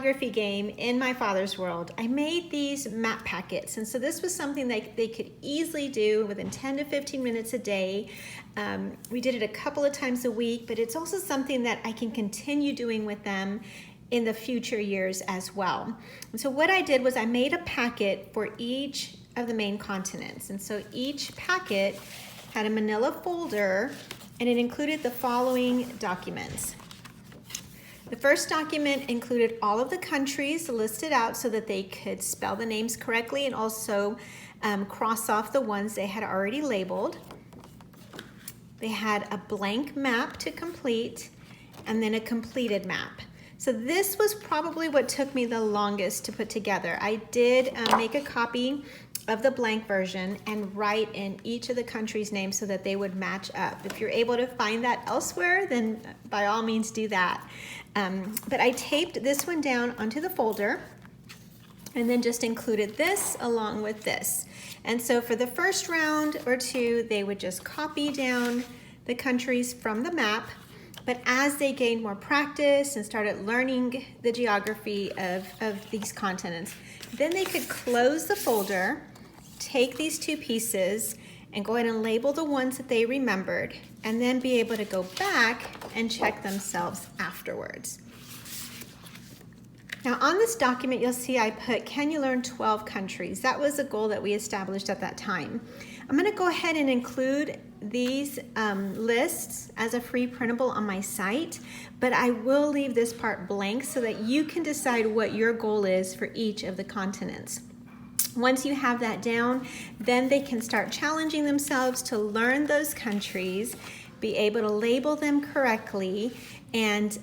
geography game in my father's world, I made these map packets. And so this was something that they could easily do within 10 to 15 minutes a day. We did it a couple of times a week, but it's also something that I can continue doing with them in the future years as well. And so what I did was I made a packet for each of the main continents. And so each packet had a manila folder, and it included the following documents. The first document included all of the countries listed out so that they could spell the names correctly and also cross off the ones they had already labeled. They had a blank map to complete and then a completed map. So this was probably what took me the longest to put together. I did make a copy of the blank version and write in each of the countries' names so that they would match up. If you're able to find that elsewhere, then by all means do that. But I taped this one down onto the folder and then just included this along with this. And so for the first round or two, they would just copy down the countries from the map. But as they gained more practice and started learning the geography of these continents, then they could close the folder, take these two pieces, and go ahead and label the ones that they remembered, and then be able to go back and check themselves afterwards. Now on this document, you'll see I put, can you learn 12 countries? That was a goal that we established at that time. I'm gonna go ahead and include these lists as a free printable on my site, but I will leave this part blank so that you can decide what your goal is for each of the continents. Once you have that down, then they can start challenging themselves to learn those countries, be able to label them correctly, and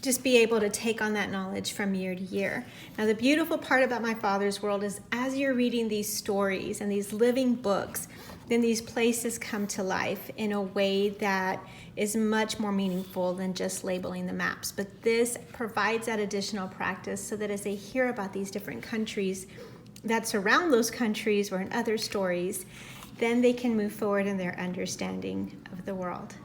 just be able to take on that knowledge from year to year. Now, the beautiful part about my father's world is as you're reading these stories and these living books, then these places come to life in a way that is much more meaningful than just labeling the maps. But this provides that additional practice so that as they hear about these different countries that surround those countries or in other stories, then they can move forward in their understanding of the world.